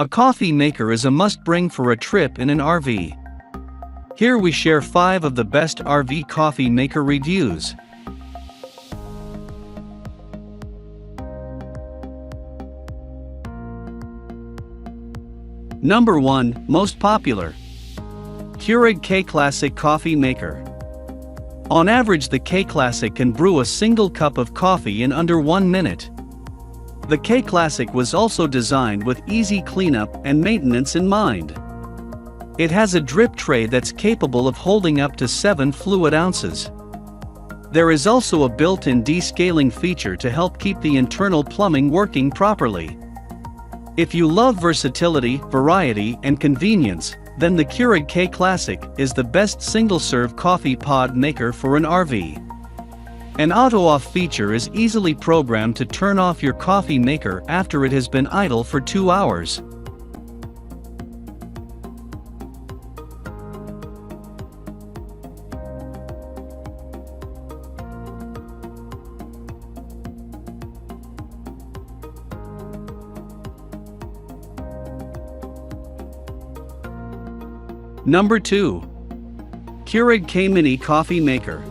A coffee maker is a must-bring for a trip in an RV. Here we share 5 of the best RV coffee maker reviews. Number 1, Most Popular. Keurig K-Classic Coffee Maker. On average, the K-Classic can brew a single cup of coffee in under 1 minute. The K-Classic was also designed with easy cleanup and maintenance in mind. It has a drip tray that's capable of holding up to 7 fluid ounces. There is also a built-in descaling feature to help keep the internal plumbing working properly. If you love versatility, variety, and convenience, then the Keurig K-Classic is the best single-serve coffee pod maker for an RV. An auto-off feature is easily programmed to turn off your coffee maker after it has been idle for 2 hours. Number 2. Keurig K-Mini Coffee Maker.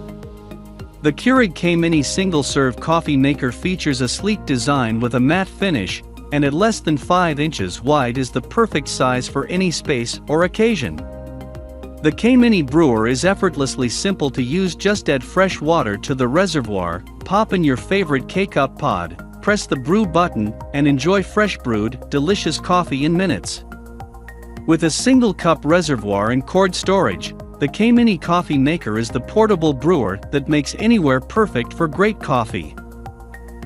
The Keurig K-Mini single-serve coffee maker features a sleek design with a matte finish, and at less than 5 inches wide is the perfect size for any space or occasion. The K-Mini brewer is effortlessly simple to use. Just add fresh water to the reservoir, pop in your favorite K-Cup pod, press the brew button, and enjoy fresh brewed, delicious coffee in minutes. With a single cup reservoir and cord storage, the K-Mini Coffee Maker is the portable brewer that makes anywhere perfect for great coffee.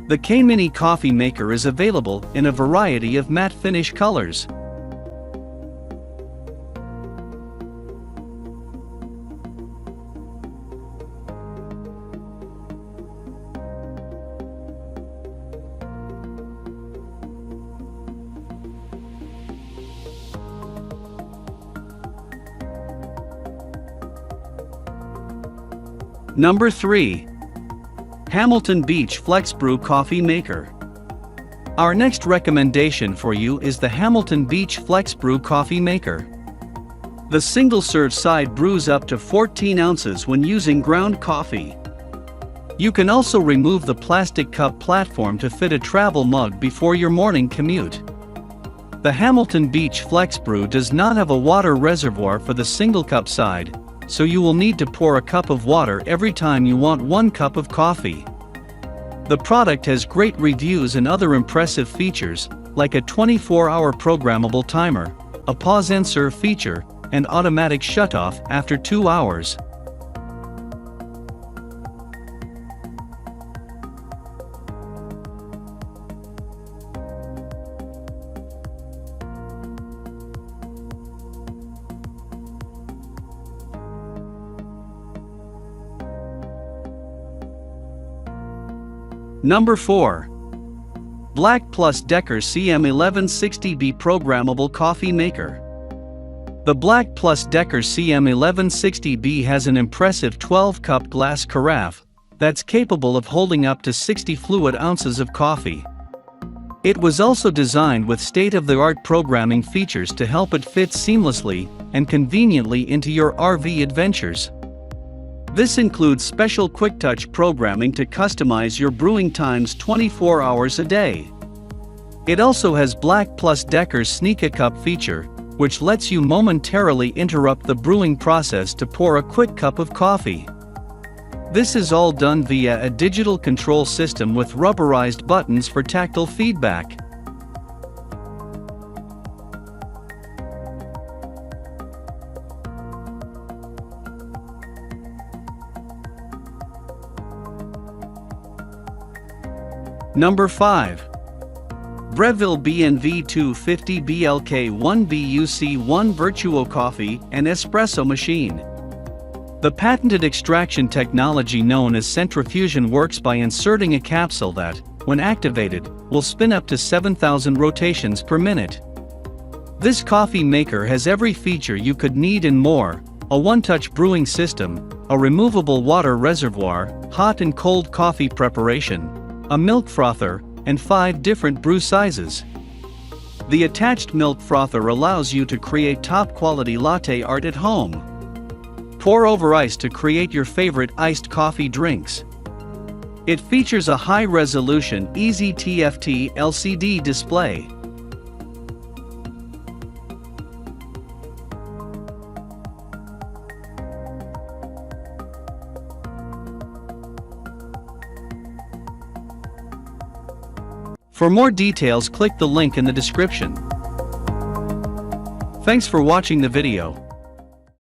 The K-Mini Coffee Maker is available in a variety of matte finish colors. Number 3. Hamilton Beach FlexBrew Coffee Maker. Our next recommendation for you is the Hamilton Beach FlexBrew Coffee Maker. The single-serve side brews up to 14 ounces when using ground coffee. You can also remove the plastic cup platform to fit a travel mug before your morning commute. The Hamilton Beach FlexBrew does not have a water reservoir for the single cup side, so you will need to pour a cup of water every time you want 1 cup of coffee. The product has great reviews and other impressive features, like a 24-hour programmable timer, a pause and serve feature, and automatic shutoff after 2 hours. Number 4. Black+Decker CM1160B Programmable Coffee Maker. The Black+Decker CM1160B has an impressive 12-cup glass carafe that's capable of holding up to 60 fluid ounces of coffee. It was also designed with state-of-the-art programming features to help it fit seamlessly and conveniently into your RV adventures. This includes special quick-touch programming to customize your brewing times 24 hours a day. It also has Black+Decker's Sneak a Cup feature, which lets you momentarily interrupt the brewing process to pour a quick cup of coffee. This is all done via a digital control system with rubberized buttons for tactile feedback. Number 5. Breville BNV 250 BLK1 BUC1 Vertuo Coffee and Espresso Machine. The patented extraction technology known as centrifusion works by inserting a capsule that, when activated, will spin up to 7,000 rotations per minute. This coffee maker has every feature you could need and more: a one-touch brewing system, a removable water reservoir, hot and cold coffee preparation, a milk frother, and 5 different brew sizes. The attached milk frother allows you to create top-quality latte art at home. Pour over ice to create your favorite iced coffee drinks. It features a high-resolution, easy TFT LCD display. For more details, click the link in the description. Thanks for watching the video.